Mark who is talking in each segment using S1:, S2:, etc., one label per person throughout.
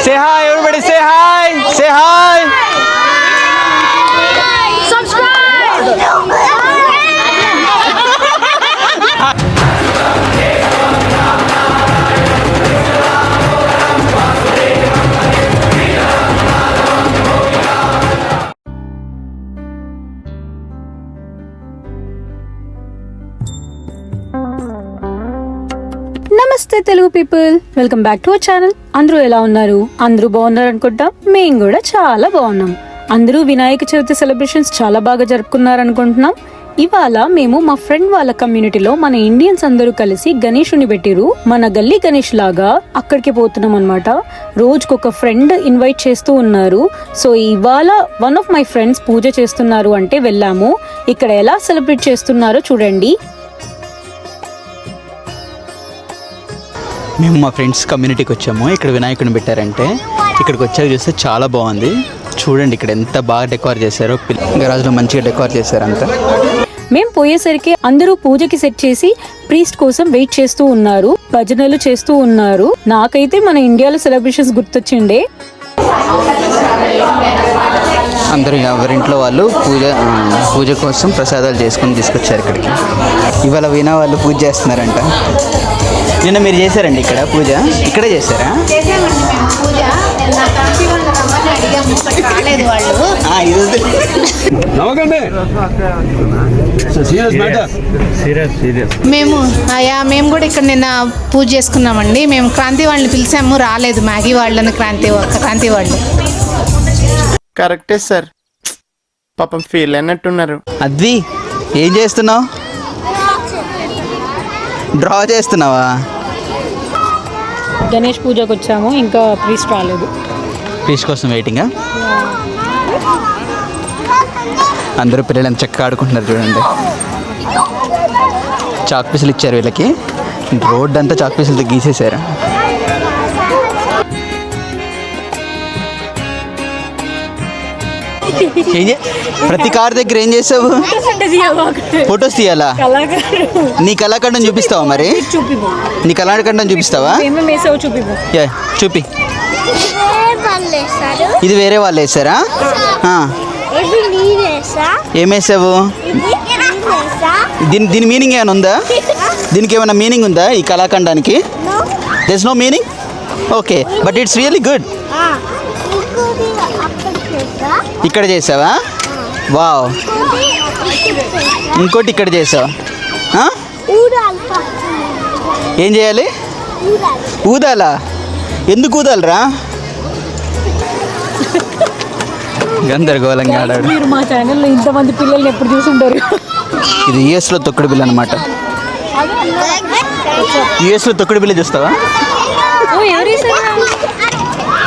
S1: Say hi, everybody. Say hi. Say hi.
S2: నమస్తే Telugu people, welcome back to our channel. అందరూ ఎలా ఉన్నారు? అందరూ బాగున్నారు అనుకుంటా. మేము కూడా చాలా బాగున్నాం. అందరూ వినాయక చవితి సెలబ్రేషన్స్ చాలా బాగా జరుపుకున్నారు అనుకుంటున్నాం. ఇవాళ మేము మా ఫ్రెండ్ వాళ్ళ కమ్యూనిటీలో మన ఇండియన్స్ అందరూ కలిసి గణేషుని పెట్టిరు. మన గల్లీ గణేష్ లాగా అక్కడికి పోతున్నాం అనమాట. రోజుకొక ఫ్రెండ్ ఇన్వైట్ చేస్తూ ఉన్నారు. సో ఇవాళ వన్ ఆఫ్ మై ఫ్రెండ్స్ పూజ చేస్తున్నారు అంటే వెళ్ళాము. ఇక్కడ ఎలా సెలబ్రేట్ చేస్తున్నారో చూడండి.
S1: మేము మా ఫ్రెండ్స్ కమ్యూనిటీకి వచ్చాము. ఇక్కడ వినాయకుడిని పెట్టారంటే ఇక్కడికి వచ్చాక చూస్తే చాలా బాగుంది. చూడండి ఇక్కడ ఎంత బాగా డెకోర్ చేశారో. గరాజ్లో మంచిగా డెకోర్ చేశారు అంతా.
S2: మేము పోయేసరికి అందరూ పూజకి సెట్ చేసి ప్రీస్ట్ కోసం వెయిట్ చేస్తూ ఉన్నారు. భజనలు చేస్తూ ఉన్నారు. నాకైతే మన ఇండియాలో సెలబ్రేషన్స్ గుర్తొచ్చిండే.
S1: అందరూ ఎవరింట్లో వాళ్ళు పూజ కోసం ప్రసాదాలు చేసుకొని తీసుకొచ్చారు ఇక్కడికి. ఇవాళ వీణా వాళ్ళు పూజ చేస్తున్నారంట. నిన్న మీరు చేశారండి ఇక్కడ పూజ? ఇక్కడే చేశారా?
S3: మేము కూడా ఇక్కడ నిన్న పూజ చేసుకున్నామండి. మేము క్రాంతి వాళ్ళని పిలిచాము, రాలేదు. మ్యాగీ వాళ్ళని క్రాంతి వాళ్ళు.
S4: కరెక్టే సార్, పాపం ఫీల్ అయినట్టున్నారు.
S1: అద్వి ఏం చేస్తున్నావు? డ్రా చేస్తున్నావా?
S2: గణేష్ పూజకు వచ్చాము, ఇంకా ప్రీస్ట్ రాలేదు.
S1: ప్రీస్ట్ కోసం వెయిటింగా. అందరూ పిల్లలు ఎంత చక్కగా ఆడుకుంటున్నారు చూడండి. చాక్ పీసులు ఇచ్చారు వీళ్ళకి. రోడ్ అంతా చాక్ పీసులతో గీసేశారు. ప్రతి కార్ దగ్గర ఏం చేసావు? ఫొటోస్ తీయాలా? నీ కళాఖండం చూపిస్తావా? మరి నీ కళాఖండం చూపిస్తావా? చూపి. ఇది వేరే వాళ్ళు వేసారా? ఏమేసావు? దీని మీనింగ్ ఏమైనా ఉందా? దీనికి ఏమైనా మీనింగ్ ఉందా ఈ కళాఖండానికి? There is no meaning. Okay, but it's really good. ఇక్కడ చేసావా? వావ్. ఇంకోటి ఇక్కడ చేసావా? ఏం చేయాలి? ఊదాలా? ఎందుకు ఊదాలరా? గందరగోళంగా ఆడాడు.
S2: మీరు మా ఛానల్లో ఇంతమంది పిల్లల్ని ఎప్పుడు చూసుంటారు?
S1: ఇది యుఎస్లో తొక్కుడు బిల్ల అనమాట. యుఎస్లో తొక్కుడు బిల్ల చూస్తావా?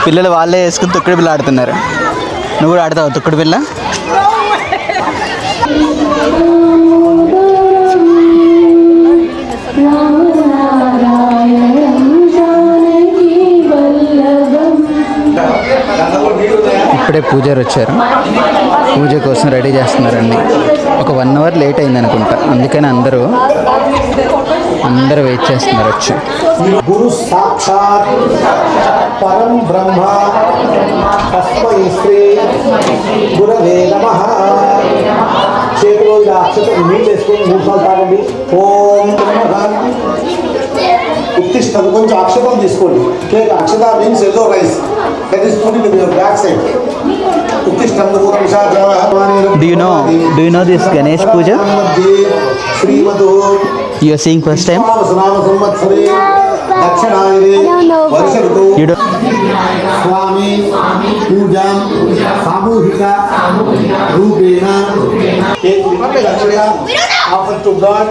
S1: పిల్లలు వాళ్ళే వేసుకుని తొక్కుడు బిల్ల ఆడుతున్నారు. నువ్వు కూడా ఆడతావు తొక్కుడు బిల్ల? ఇప్పుడే పూజారి వచ్చారు. పూజ కోసం రెడీ చేస్తున్నారండి. ఒక 1 అవర్ లేట్ అయింది అనుకుంటా. అందుకని అందరూ వెయిట్ చేస్తున్నారు వచ్చి.
S5: గురు సాక్షాత్ పరం బ్రహ్మ తస్మై శ్రీ గురవే నమః. చేతిలో ఇలా అక్షతలు నీళ్ళు వేసుకొని 3 సార్లు తాగండి. ఓం నమః. ఉత్తిష్టం. కొంచెం అక్షతం తీసుకోండి. అక్షత means yellow rice. That is put in your back side. ఉత్తిష్టం.
S1: Do you know this Ganesh Puja?
S5: శ్రీమతు
S1: You are seeing first time? You don't.
S5: స్వామి పూజ సామూహిక రూపేణ ఆఫర్ టు గాడ్.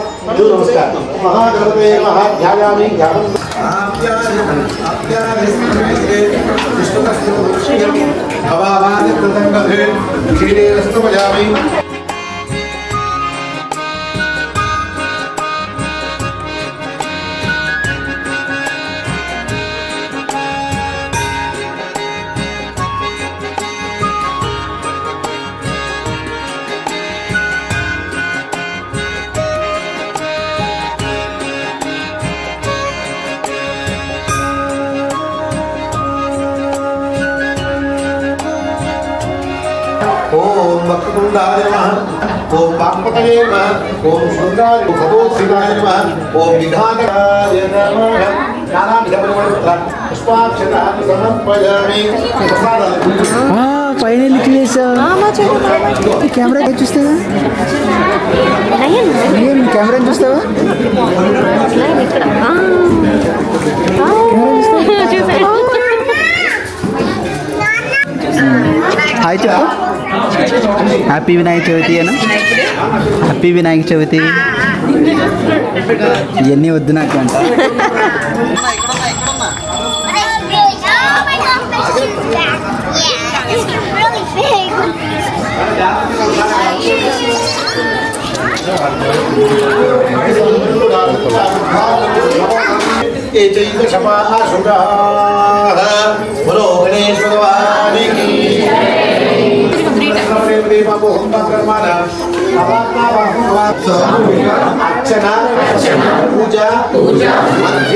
S5: నమస్కారం. మహాగణపతే నమః. ధ్యాయామి ధ్యానం. భవావాది కృతంగధే క్షీరేరస్తు భజామి. वक्रतुण्डाय नमः ओम वाक्पतये नमः ओम शुद्राय भगवत्सिंहाय नमः ओम विघातकाय नमः नानाविधपरिमళ पुष्पाक्षराणि समर्पयामि
S1: ఫైనల్ క్లియర్ కెమెరా చూస్తావా కెమెరా చూస్తావా హాయ్ చెప్పు హ్యాపీ వినాయక చవితి అను హ్యాపీ వినాయక చవితి ఇవన్నీ వద్దు నాకు అంట
S5: बोलो गणेश भगवान की अर्चना पूजा मध्य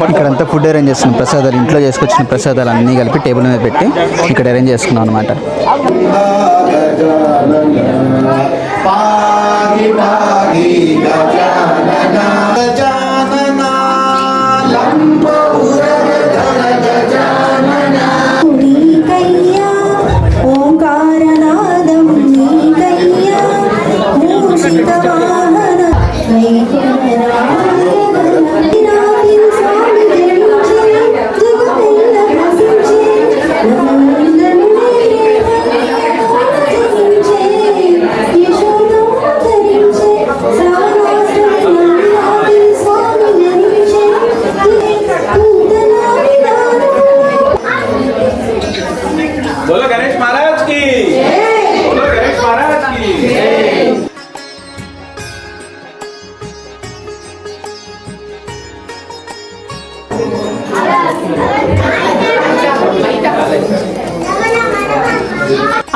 S1: ఇక్కడంతా ఫుడ్ అరేంజ్ చేస్తున్నాం ప్రసాదాలు ఇంట్లో చేసుకొచ్చిన ప్రసాదాలు అన్నీ కలిపి టేబుల్ మీద పెట్టి ఇక్కడ అరేంజ్ చేసుకున్నాం అనమాట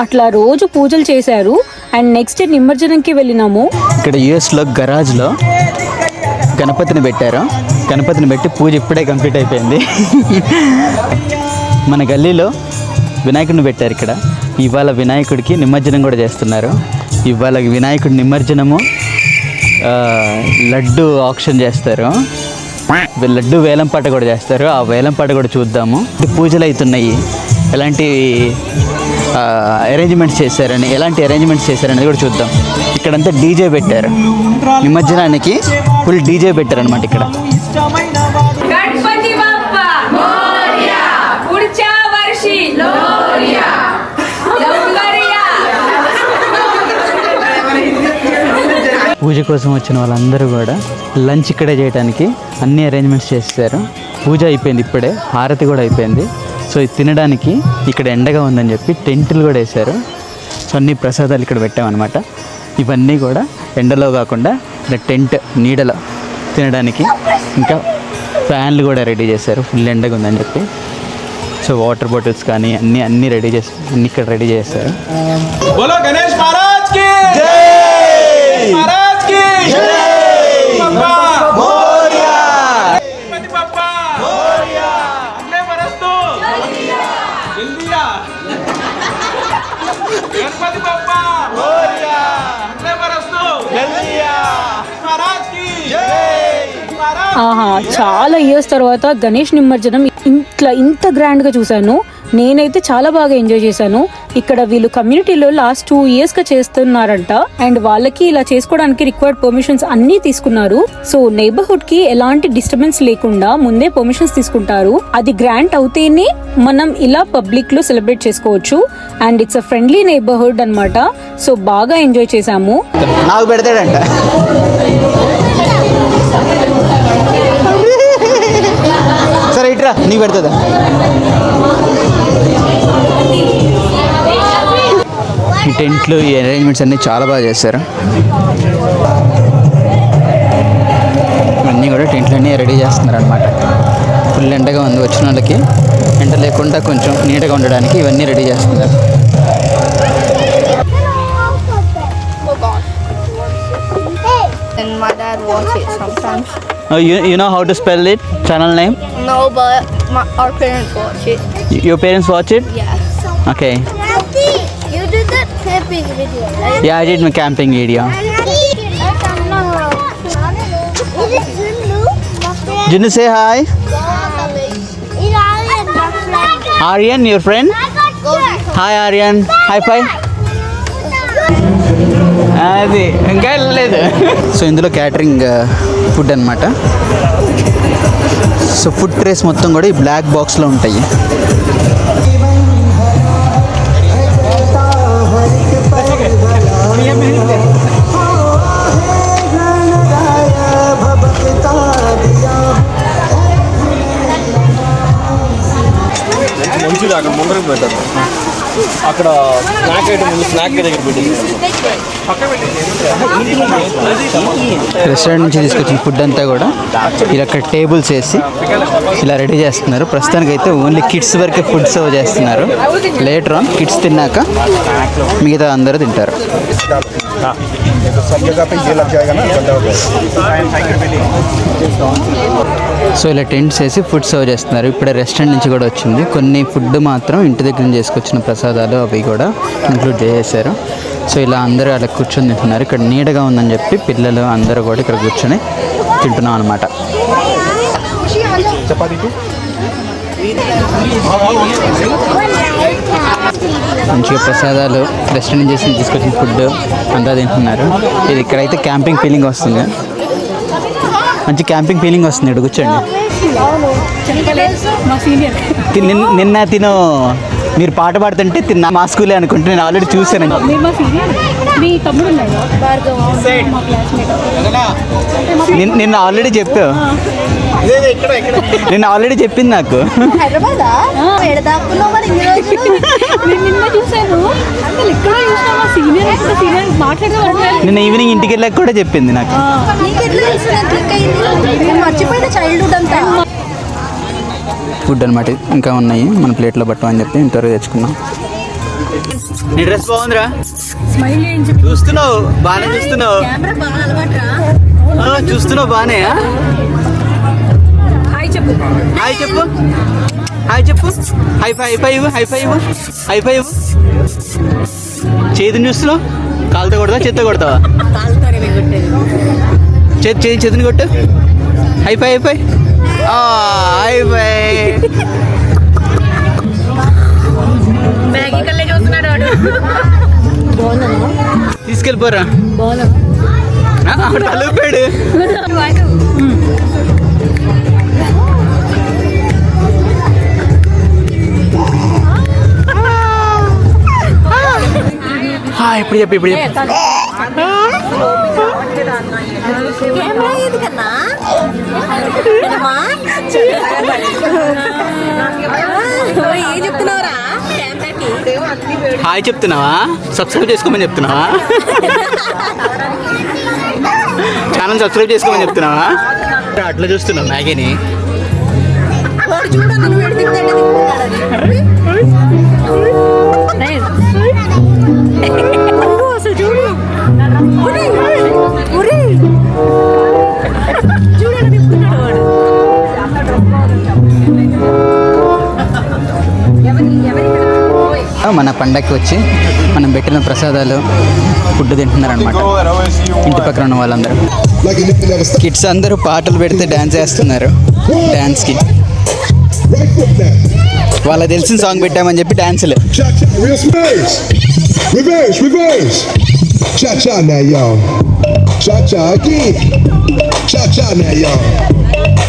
S2: అట్లా రోజు పూజలు చేశారు. అండ్ నెక్స్ట్ నిమజ్జనంకి వెళ్ళినాము.
S1: ఇక్కడ యుఎస్లో గరాజ్లో గణపతిని పెట్టారు. గణపతిని పెట్టి పూజ ఇప్పుడే కంప్లీట్ అయిపోయింది. మన గల్లీలో వినాయకుడిని పెట్టారు. ఇక్కడ ఇవాళ వినాయకుడికి నిమజ్జనం కూడా చేస్తున్నారు. ఇవాళ వినాయకుడి నిమజ్జనము లడ్డు ఆక్షన్ చేస్తారు. లడ్డు వేలంపాట కూడా చేస్తారు. ఆ వేలంపాట కూడా చూద్దాము. పూజలు అవుతున్నాయి, ఎలాంటి అరేంజ్మెంట్స్ చేశారని, ఎలాంటి అరేంజ్మెంట్స్ చేశారనేది కూడా చూద్దాం. ఇక్కడంతా డీజే పెట్టారు. నిమజ్జనానికి ఫుల్ డీజే పెట్టారు అనమాట. ఇక్కడ
S6: गणपति बाप्पा मोरया पुढच्या वर्षी लोरिया लवकरिया.
S1: పూజ కోసం వచ్చిన వాళ్ళందరూ కూడా లంచ్ ఇక్కడే చేయడానికి అన్ని అరేంజ్మెంట్స్ చేస్తారు. పూజ అయిపోయింది, ఇప్పుడే హారతి కూడా అయిపోయింది. సో ఇది తినడానికి ఇక్కడ ఎండగా ఉందని చెప్పి టెంట్లు కూడా వేశారు. సో అన్ని ప్రసాదాలు ఇక్కడ పెట్టామన్నమాట. ఇవన్నీ కూడా ఎండలో కాకుండా టెంట్ నీడలో తినడానికి. ఇంకా ఫ్యాన్లు కూడా రెడీ చేశారు, ఫుల్ ఎండగా ఉందని చెప్పి. సో వాటర్ బాటిల్స్ కానీ అన్నీ రెడీ చేసి అన్ని ఇక్కడ రెడీ చేస్తారు.
S7: बोलो गणेश महाराज की जय, महाराज की जय, बाप्पा मोरया, गणपति बाप्पा मोरया, अगले बरस तो जल्दिया, गणपति बाप्पा मोरया, अगले बरस तो जल्दिया, महाराज की जय, महाराज.
S2: ఆహా, చాలా ఇయర్స్ తర్వాత గణేష్ నిమజ్జనం ఇంత గ్రాండ్గా చూశాను. నేనైతే చాలా బాగా ఎంజాయ్ చేశాను. ఇక్కడ వీళ్ళు కమ్యూనిటీలో లాస్ట్ 2 yearsగా చేస్తున్నారంట. అండ్ వాళ్ళకి ఇలా చేసుకోవడానికి రిక్వైర్డ్ పర్మిషన్స్ అన్నీ తీసుకున్నారు. సో నైబర్హుడ్ కి ఎలాంటి డిస్టర్బెన్స్ లేకుండా ముందే పర్మిషన్స్ తీసుకుంటారు. అది గ్రాంట్ అవుతేనే మనం ఇలా పబ్లిక్ లో సెలబ్రేట్ చేసుకోవచ్చు. And it's a friendly neighbourhood అన్నమాట. సో బాగా ఎంజాయ్ చేశాము.
S1: నాకు పెడతాడంట. సరే ఇట్రా, నీకు పెడుతుందా? ఈ టెంట్లు, ఈ అరేంజ్మెంట్స్ అన్నీ చాలా బాగా చేశారు. అన్నీ కూడా టెంట్లు అన్నీ రెడీ చేస్తున్నారు అనమాట. ఫుల్ ఎండగా ఉంది, వచ్చిన వాళ్ళకి ఎండ లేకుండా కొంచెం నీట్గా ఉండడానికి ఇవన్నీ రెడీ చేస్తున్నారు.
S8: my dad watch it sometimes.
S1: You know how to spell it? Channel name?
S8: No, but our parents watch it.
S1: Your parents watch it?
S8: Yes.
S1: Okay.
S8: You did that camping video, right?
S1: Yeah, I did my camping video. Jinnu, say hi. Aryan, your friend? Hi Aryan. High five. అది ఇంకా వెళ్ళలేదు. So ఇందులో catering food అన్నమాట. So food trace మొత్తం కూడా ఈ black బాక్స్లో ఉంటాయి.
S7: మంచిది అక్కడ ముందరకు పెట్టారు. అక్కడ స్నాక్ ఐటమ్ ఉంది, స్నాక్ దగ్గర పెట్టింది.
S1: రెస్టారెంట్ నుంచి తీసుకొచ్చిన ఫుడ్ అంతా కూడా ఇలా అక్కడ టేబుల్స్ వేసి ఇలా రెడీ చేస్తున్నారు. ప్రస్తుతానికి అయితే ఓన్లీ కిడ్స్ వరకే ఫుడ్ సర్వ్ చేస్తున్నారు. లేటర్ ఆన్ కిడ్స్ తిన్నాక మిగతా అందరూ తింటారు. సో ఇలా టెంట్స్ వేసి ఫుడ్ సర్వ్ చేస్తున్నారు. ఇప్పుడే రెస్టారెంట్ నుంచి కూడా వచ్చింది. కొన్ని ఫుడ్ మాత్రం ఇంటి దగ్గర నుంచి చేసుకొచ్చిన ప్రసాదాలు అవి కూడా ఇంక్లూడ్ చేసేసారు. సో ఇలా అందరూ అలా కూర్చొని తింటున్నారు. ఇక్కడ నీడగా ఉందని చెప్పి పిల్లలు అందరూ కూడా ఇక్కడ కూర్చొని తింటున్నాం అనమాట. మంచిగా ప్రసాదాలు రెస్టారెంట్ చేసి తీసుకొచ్చిన ఫుడ్ అంతా తింటున్నారు. ఇది ఇక్కడైతే క్యాంపింగ్ ఫీలింగ్ వస్తుంది. మంచి క్యాంపింగ్ ఫీలింగ్ వస్తుంది. ఇక్కడ కూర్చోండి. నిన్న తిను మీరు పాట పాడుతుంటే తిన్న మా స్కూలే అనుకుంటే నేను ఆల్రెడీ చూసాను. నిన్న ఆల్రెడీ చెప్పావు. నిన్న ఆల్రెడీ చెప్పింది నాకు. నిన్న ఈవినింగ్ ఇంటికి వెళ్ళాక కూడా చెప్పింది నాకు. ఫుడ్ అనమాట ఇంకా ఉన్నాయి మన ప్లేట్లో పట్టమని చెప్పి ఇంతవరకు తెచ్చుకున్నాం. నీ డ్రెస్ బాగుందిరా. చూస్తున్నావు బాగానే చూస్తున్నావు. చూస్తున్నావు బాగానే. హాయ్ చెప్పు. హాయ్ చెప్పు. High five. చేతిని చూస్తున్నావు. కాలుతో కొడతావా చేత్తో కొడతావా? చేతిని కొట్టు. High five. తీసుకెళ్ళిపోరా. అలుపాడు. ఇప్పుడు చెప్పు. హాయ్ చెప్తున్నావా? సబ్స్క్రైబ్ చేసుకోమని చెప్తున్నావా? ఛానల్ సబ్స్క్రైబ్ చేసుకోమని చెప్తున్నావా? అట్లా చూస్తున్నావు మ్యాగీని. మన పండగకి వచ్చి మనం పెట్టిన ప్రసాదాలు ఫుడ్ తింటున్నారనమాట. ఇంటి పక్కన ఉన్న వాళ్ళందరూ కిడ్స్ అందరూ పాటలు పెడితే డ్యాన్స్ చేస్తున్నారు. డ్యాన్స్కి వాళ్ళకి తెలిసిన సాంగ్ పెట్టామని చెప్పి డ్యాన్సులు.
S5: Cha-cha now, y'all. Cha-cha again. Cha-cha now, y'all.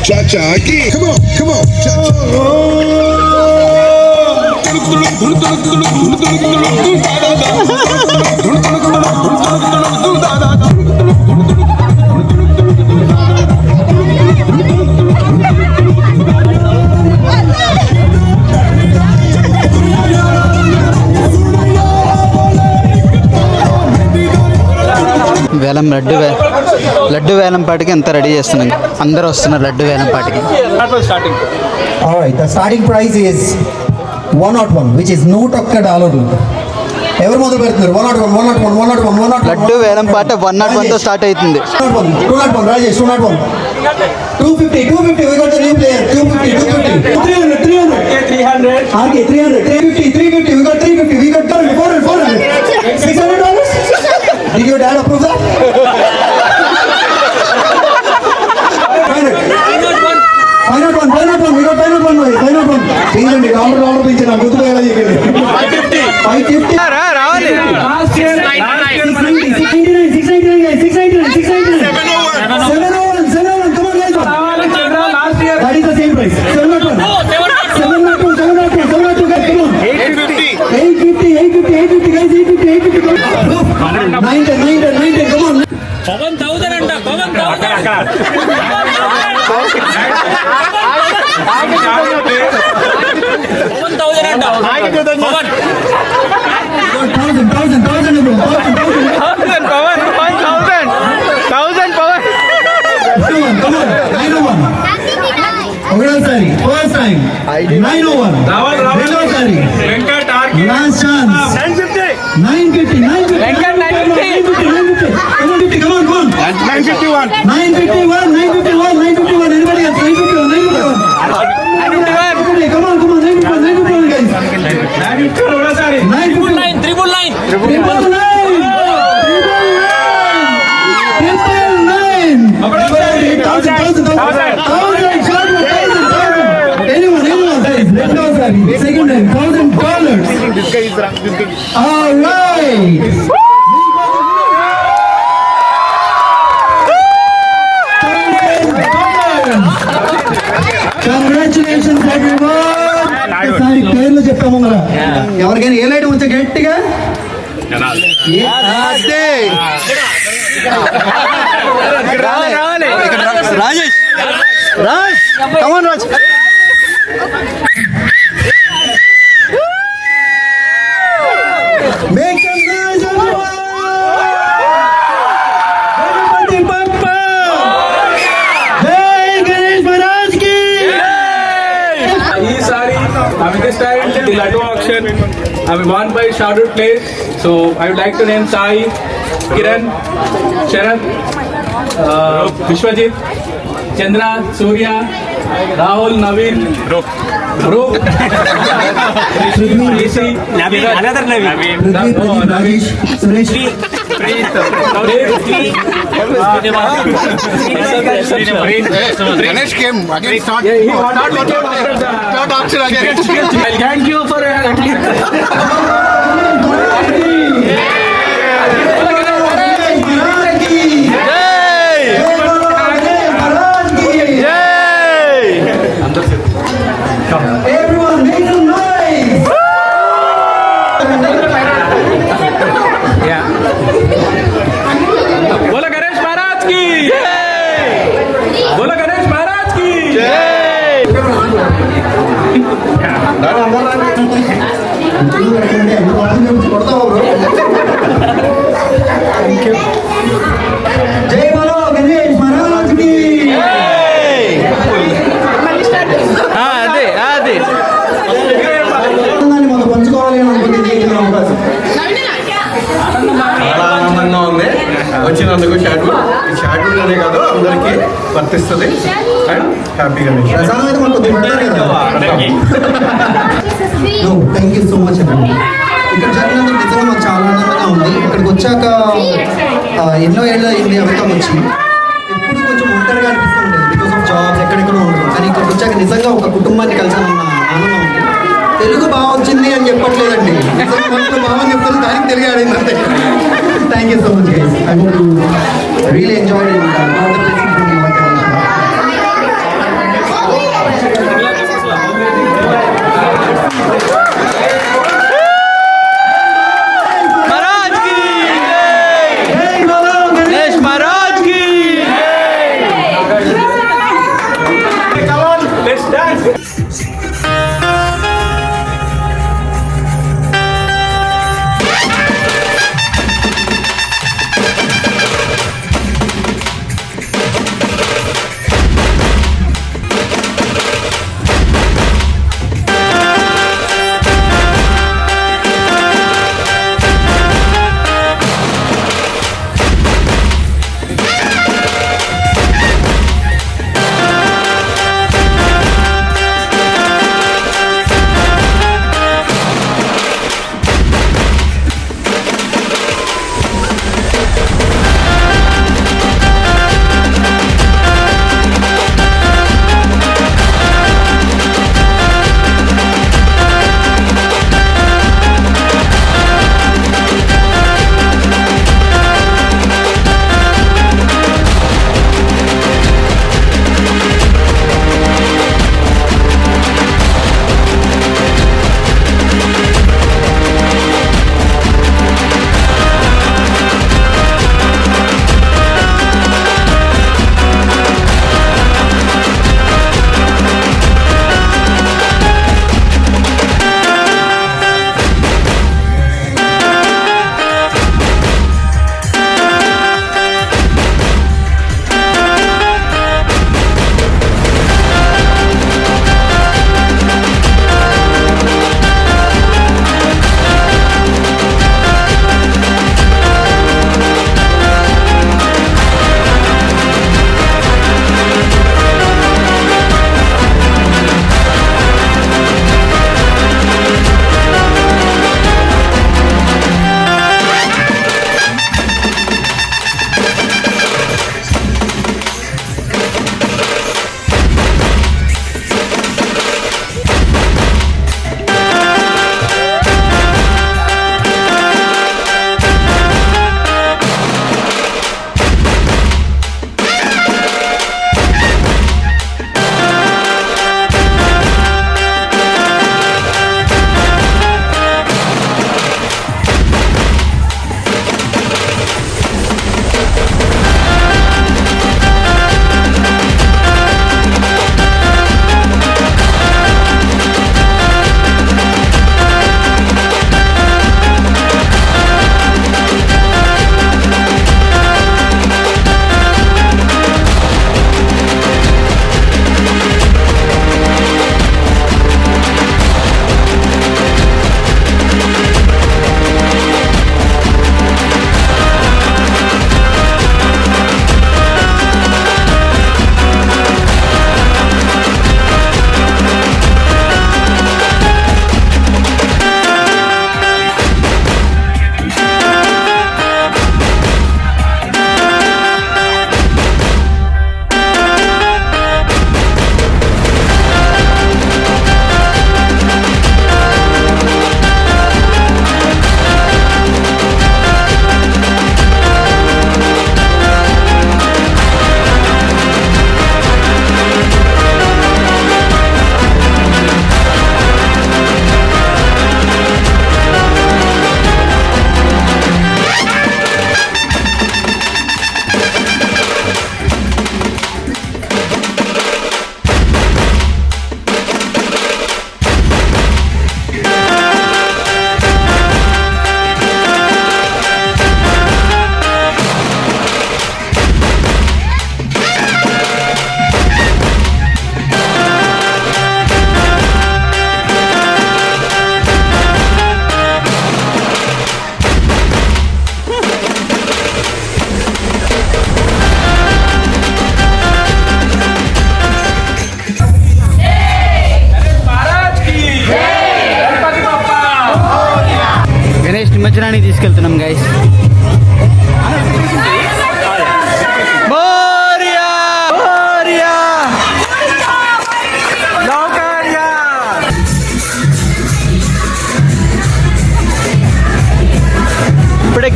S5: Cha-cha again. Come on. Cha-cha.
S1: వేలం లడ్డు వేలం పాటికి ఎంత రెడీ చేస్తున్నాం. అందరూ వస్తున్నారు లడ్డు వేలం పాటికి.
S9: Alright, the starting price is $101, which is $101. ఎవరు మొదలు పెడుతున్నారు? 101
S1: లడ్డు వేలం పాట 101 తో స్టార్ట్ అవుతుంది.
S9: 201 Rajesh 201 250 we got the new player 250 300 RK 300 we got 400 $600. Did your dad approve that? 501 we got 501 పెంచండి రౌండ్ పెంచండి గుర్తుగా ఎలా చెప్పండి 550
S1: రావాలి.
S9: 701 come on guys, that is the same price 701 guys, come on 850 guys 850 910 come on
S7: Pawan 1000 అంట పవన్ 1000 అంట Pawan
S9: 1000 bro 1000
S1: Pawan 1000 Pawan.
S9: come on 901 ఒకసారి first time 901 రెండోసారి
S7: Venkat RK
S9: last chance 950 come on 951 anybody else 951 come on 951 guys $1,000. All right. Congratulations everyone. ఒకసారి పేర్లు చెప్పాము కదా, ఎవరికైనా ఏ light ఉంచే గట్టిగా
S1: రాజేష్ కమాన్ Raj.
S9: Make some noise everyone. Ganpati Bappa. Jai Ganesh Maharaj ki.
S7: ఈసారి the Laddu auction won by Shardut Place. So I would like to name Sai, Kiran, Sharat, Vishwajit, Chandra, Surya, Rahul, Naveen, Rook, Rishi, another Naveen,
S9: Rajesh, Suresh.
S5: Ganesh came again.
S7: Start auction again. Thank you for
S9: Everyone make some noise.
S7: बोला गणेश महाराज की बोला गणेश महाराज की
S9: జై బలో గణేష్ మహారాజ్ కి.
S1: అదే
S9: ఆనందాన్ని మనం పంచుకోవాలి అని అనుకుంటే జీవితంలో అవకాశం.
S10: చాలా ఆనందంగా ఉంది వచ్చినందుకు షాడ్వుడ్. ఈ షాడ్వుడ్ అనే కాదు అందరికీ వర్తిస్తుంది అండ్ హ్యాపీగా
S9: ప్రసాదం అయితే మనకు కొద్దిగా పెడతారు కదా. థ్యాంక్ యూ సో మచ్ అండి. ఇక్కడ జరిగినందుకు నిజంగా మాకు చాలా ఆనందంగా ఉంది. ఇక్కడికి వచ్చాక ఎన్నో ఏళ్ళు అయింది అమెరికా వచ్చి. ఎప్పుడు కొంచెం ఒంటరిగా అనిపిస్తూ ఉండేది బికాస్ ఆఫ్ జాబ్స్, ఎక్కడెక్కడో ఉంటాం. కానీ ఇక్కడికి వచ్చాక నిజంగా ఒక కుటుంబాన్ని కలిసానన్న ఆనందం ఉంది. తెలుగు బాగా వచ్చింది అని చెప్పట్లేదండి, నిజంగా మనసులో బాగా చెప్తాను, దానికి తెలుగు ఆడింది అంతే. Thank you so much guys. I hope you really enjoyed in all the places from my country.
S1: Maharaj की गणेश महाराज की.
S7: Come on, let's dance.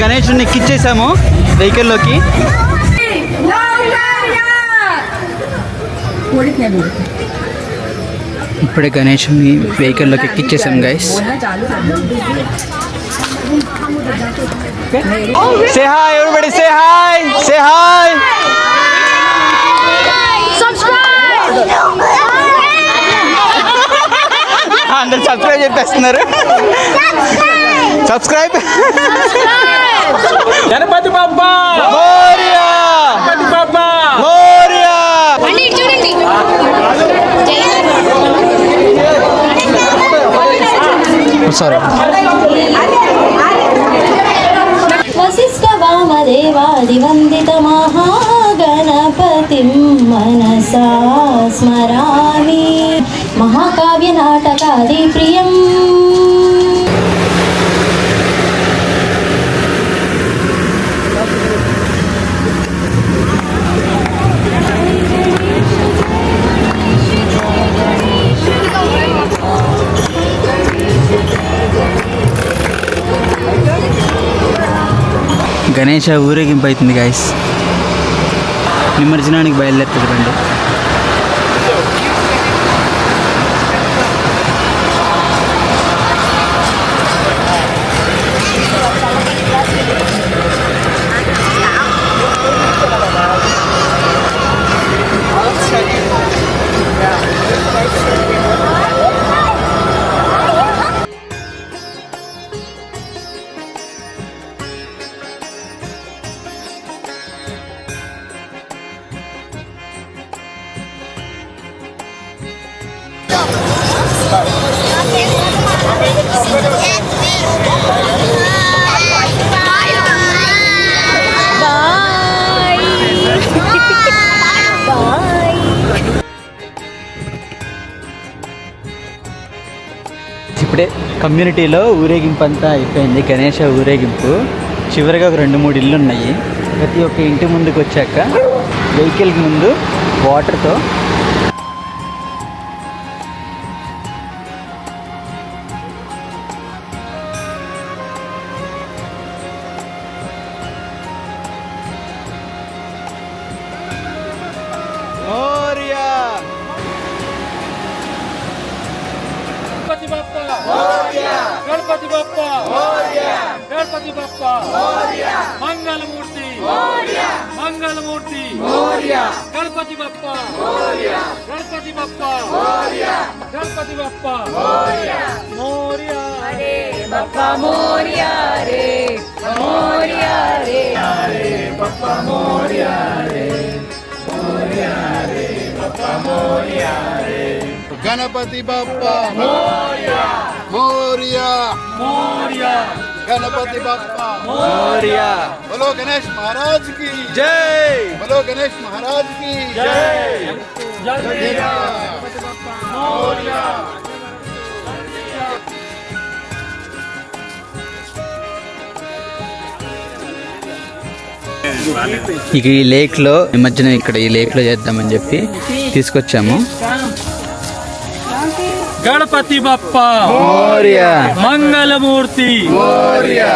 S1: గణేషుని ఎక్కిచ్చేసాము వెహికల్లోకి. ఇప్పుడే గణేషుని వెహికల్లోకి ఎక్కిచ్చేసాం guys. Say hi everybody, say hi, say hi. అందరు సబ్స్క్రైబ్ చెప్పేస్తున్నారు. సబ్స్క్రైబ్.
S7: గణపతి బప్పా
S1: మోరియా,
S7: గణపతి బప్పా
S1: మోరియా. సారీ.
S8: వశిష్ఠ వామదేవాది వందిత మహాగణపతిం మనసా స్మరామి మహాకావ్య నాటకాది ప్రియం.
S1: గణేష ఊరేగింపు అవుతుంది గాయస్. నిమజ్జనానికి బయలుదేరుతుంది రండి. ఇప్పుడే కమ్యూనిటీలో ఊరేగింపు అంతా అయిపోయింది. గణేష ఊరేగింపు చివరిగా ఒక 2-3 ఇళ్ళు ఉన్నాయి. ప్రతి ఒక్క ఇంటి ముందుకు వచ్చాక వెహికల్కి ముందు వాటర్తో మోరియా,
S7: గణపతి బప్పా మోరియా, గణపతి బప్పా మోరియా, గణపతి బప్పా మోరియా, మంగళమూర్తి మోరియా, మంగళమూర్తి మోరియా, గణపతి బప్పా మోరియా, గణపతి బప్పా మోరియా, గణపతి బప్పా మోరియా, మోరియా రే బప్పా మోరియా రే, మోరియా రే బప్పా మోరియా రే, మోరియా రే బప్పా మోరియా రే.
S5: गणपति बप्पा मोरिया, मोरिया,
S7: మోరియా
S5: गणपति बप्पा
S1: మోరియా.
S5: बोलो गणेश महाराज की
S1: జై.
S5: बोलो गणेश महाराज की
S7: జై జై మోరియా.
S1: ఇక ఈ లేక్లో నిమజ్జనం ఇక్కడ ఈ లేక్లో చేద్దామని చెప్పి తీసుకొచ్చాము.
S7: గణపతి బప్పా
S1: మోరియా,
S7: మంగళమూర్తి
S5: मोरिया.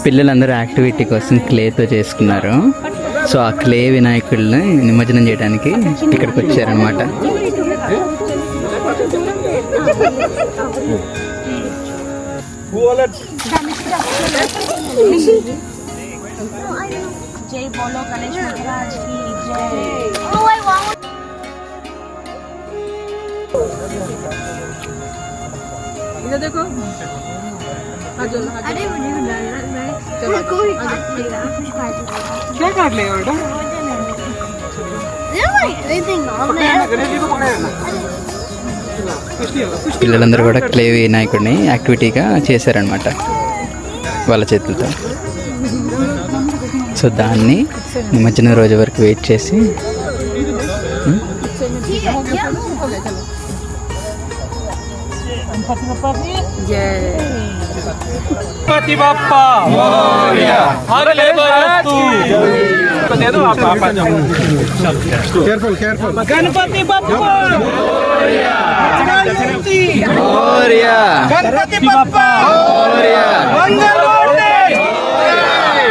S1: పిల్లలందరూ యాక్టివిటీ కోసం క్లేతో చేసుకున్నారు. సో ఆ క్లే వినాయకుడిని నిమజ్జనం చేయడానికి ఇక్కడికి వచ్చారనమాట.
S8: जय बोलो गणेश महाराज की जय.
S6: इधर देखो
S8: अरे मुझे कोई
S6: क्या काट लेगा बेटा?
S1: పిల్లలందరూ కూడా క్లే వినాయకుడిని యాక్టివిటీగా చేశారనమాట వాళ్ళ చేతులతో. సో దాన్ని నిమజ్జనం రోజు వరకు వెయిట్ చేసి
S6: जय
S7: गणपति बप्पा मोरया। अगले वस्तु गणपति बप्पा मोरया। गणपति बप्पा मोरया। मंगलमूर्ति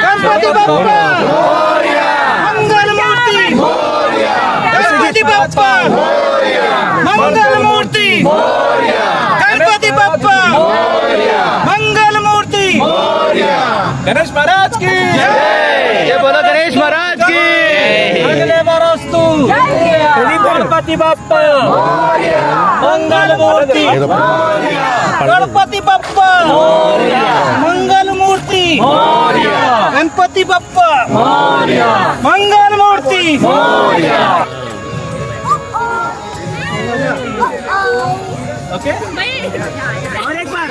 S7: गणपति बप्पा मोरया। मंगलमूर्ति मोरया। गणपति बप्पा मोरया। मंगलमूर्ति मोरया। गणपति बप्पा मोरया। मंगलमूर्ति मोरया। गणेश महाराज की जय। बोलो गणेश महाराज की। अगले वस्तु गणपति बप्पा मोरया। मंगलमूर्ति मोरया। गणपति बप्पा मोरया। मंगलमूर्ति मोरया। गणपति बप्पा मोरया। मंगलमूर्ति मोरया। ओके और एक बार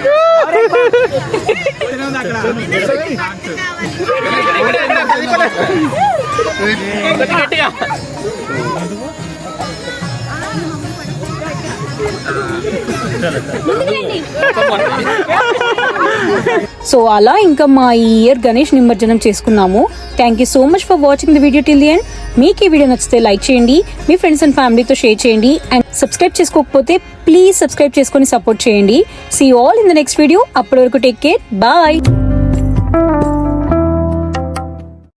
S2: సో అలా ఇంకా మా ఈ ఇయర్ గణేష్ నిమజ్జనం చేసుకున్నాము. Thank you so much for watching the video till the end. మీకు ఈ వీడియో నచ్చితే లైక్ చేయండి, మీ ఫ్రెండ్స్ అండ్ ఫ్యామిలీతో షేర్ చేయండి, అండ్ సబ్స్క్రైబ్ చేసుకోకపోతే ప్లీజ్ సబ్స్క్రైబ్ చేసుకొని సపోర్ట్ చేయండి. See you all in the next video. అప్పటి వరకు టేక్ కేర్, బాయ్.